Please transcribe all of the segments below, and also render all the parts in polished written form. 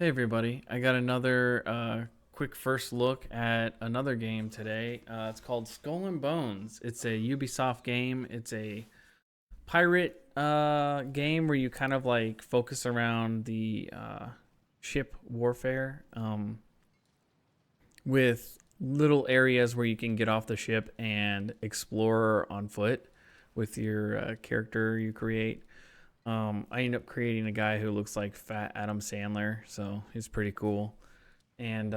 Hey everybody, I got another quick first look at another game today. It's called Skull and Bones. It's a Ubisoft game. It's a pirate game where you kind of like focus around the ship warfare with little areas where you can get off the ship and explore on foot with your character you create. I end up creating a guy who looks like fat Adam Sandler, so he's pretty cool. And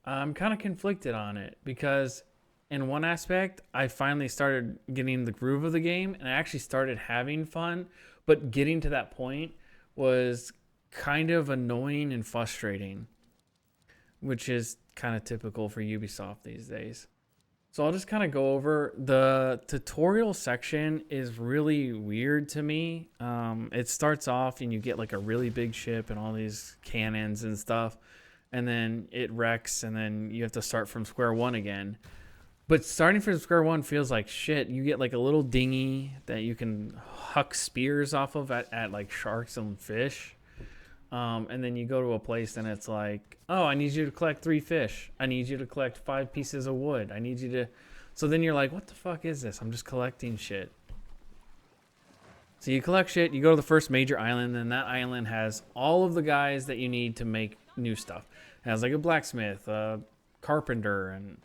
I'm kind of conflicted on it because, in one aspect, I finally started getting the groove of the game and I actually started having fun. But getting to that point was kind of annoying and frustrating, which is kind of typical for Ubisoft these days. So I'll just kind of go over the tutorial section is really weird to me. It starts off and you get like a really big ship and all these cannons and stuff, and then it wrecks and then you have to start from square one again. But starting from square one feels like shit. You get like a little dinghy that you can huck spears off of at like sharks and fish. And then you go to a place and it's like, oh, I need you to collect 3 fish. I need you to collect 5 pieces of wood. I need you to. So then you're like, what the fuck is this? I'm just collecting shit. So you collect shit, you go to the first major island, and that island has all of the guys that you need to make new stuff. It has like a blacksmith, a carpenter, and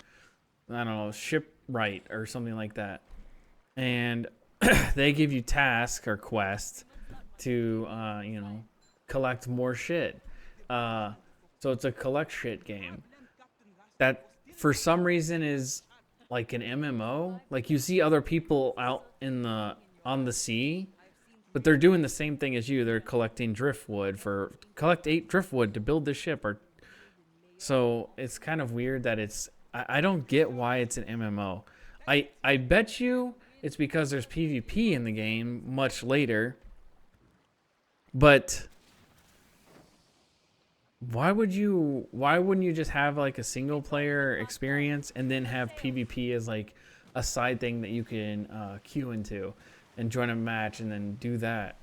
I don't know, shipwright or something like that. And they give you tasks or quests to, collect more shit. So it's a collect shit game that for some reason is like an MMO. Like you see other people out in the on the sea, but they're doing the same thing as you. They're collecting driftwood for collect 8 driftwood to build this ship. Or so it's kind of weird that it's. I don't get why it's an MMO. I bet you it's because there's PvP in the game much later, but why wouldn't you just have like a single player experience and then have PvP as like a side thing that you can queue into and join a match and then do that?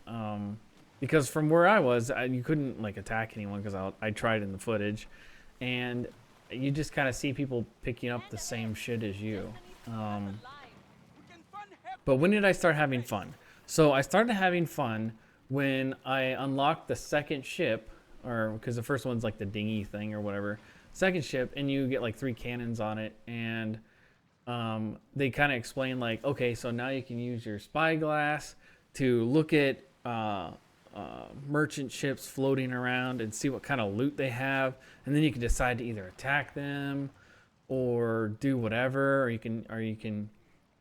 Because from where I was, you couldn't like attack anyone because I tried in the footage, and you just kind of see people picking up the same shit as you. But when did I start having fun? So I started having fun when I unlocked the second ship, or because the first one's like the dinghy thing or whatever. Second ship, and you get like 3 cannons on it, and they kind of explain like, okay, so now you can use your spyglass to look at merchant ships floating around and see what kind of loot they have, and then you can decide to either attack them or do whatever, or you can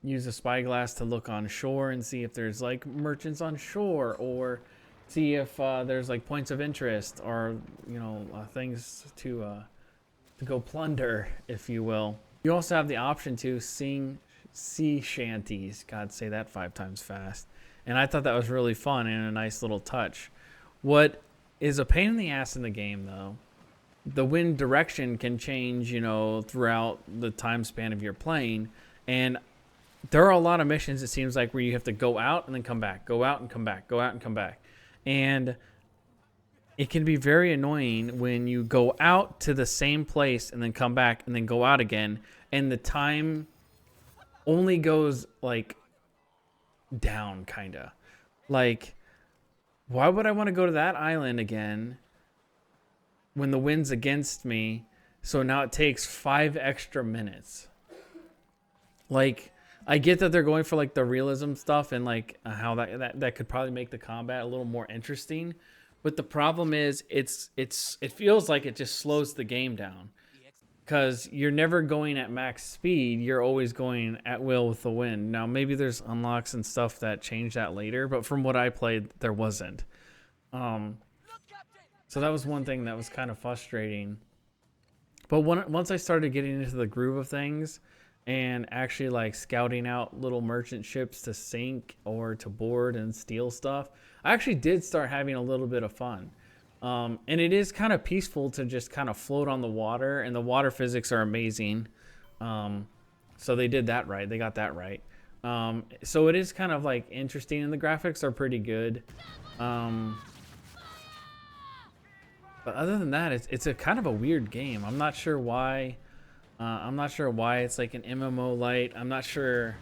use a spyglass to look on shore and see if there's like merchants on shore, or see if there's like points of interest, or things to go plunder, if you will. You also have the option to sing sea shanties. God, say that 5 times fast. And I thought that was really fun and a nice little touch. What is a pain in the ass in the game, though, the wind direction can change, throughout the time span of your playing. And there are a lot of missions, it seems like, where you have to go out and then come back, go out and come back, go out and come back. And it can be very annoying when you go out to the same place and then come back and then go out again, and the time only goes like down, kind of. Like, why would I want to go to that island again when the wind's against me? So now it takes 5 extra minutes. Like, I get that they're going for like the realism stuff and like how that could probably make the combat a little more interesting, but the problem is it feels like it just slows the game down because you're never going at max speed. You're always going at will with the wind. Now maybe there's unlocks and stuff that change that later, but from what I played, there wasn't. So that was one thing that was kind of frustrating. But once I started getting into the groove of things and actually like scouting out little merchant ships to sink or to board and steal stuff, I actually did start having a little bit of fun. And it is kind of peaceful to just kind of float on the water, and the water physics are amazing. So they did that right. They got that right. So it is kind of like interesting, and the graphics are pretty good. But other than that, it's a kind of a weird game. I'm not sure why. I'm not sure why it's like an MMO light. I'm not sure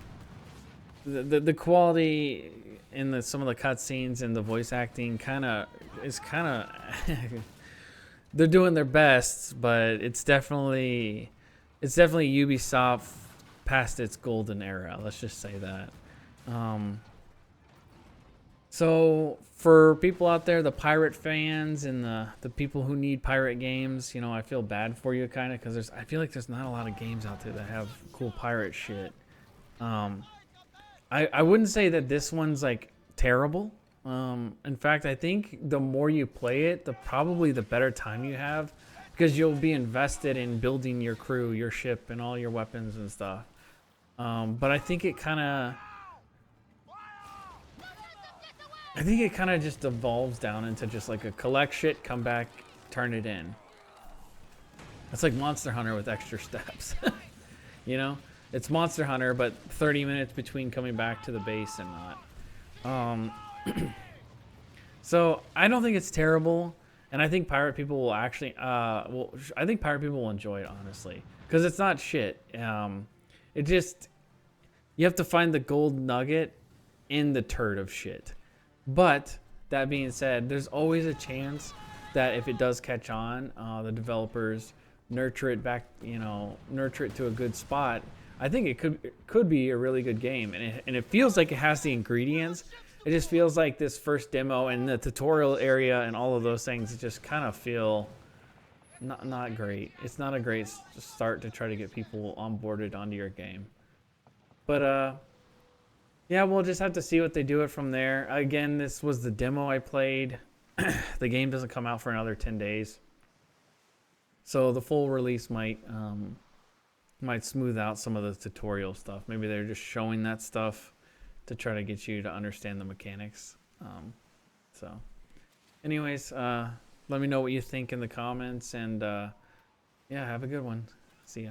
the quality in some of the cutscenes and the voice acting kind of they're doing their best, but it's definitely Ubisoft past its golden era. Let's just say that. Um, so for people out there, the pirate fans and the people who need pirate games, I feel bad for you kind of because I feel like there's not a lot of games out there that have cool pirate shit. Um, I wouldn't say that this one's like terrible. In fact, I think the more you play it, probably the better time you have, because you'll be invested in building your crew, your ship, and all your weapons and stuff. But I think it kind of just evolves down into just like a collect shit, come back, turn it in. It's like Monster Hunter with extra steps. you know, it's Monster Hunter, but 30 minutes between coming back to the base and not. So I don't think it's terrible, and I think pirate people will actually, I think pirate people will enjoy it honestly, because it's not shit. It just you have to find the gold nugget in the turd of shit. But that being said, there's always a chance that if it does catch on, the developers nurture it back, nurture it to a good spot. I think it could be a really good game, and it feels like it has the ingredients. It just feels like this first demo and the tutorial area and all of those things just kind of feel not great. It's not a great start to try to get people onboarded onto your game. But yeah, we'll just have to see what they do it from there. Again, this was the demo I played. The game doesn't come out for another 10 days. So the full release might smooth out some of the tutorial stuff. Maybe they're just showing that stuff to try to get you to understand the mechanics. So anyways, let me know what you think in the comments, and yeah, have a good one. See ya.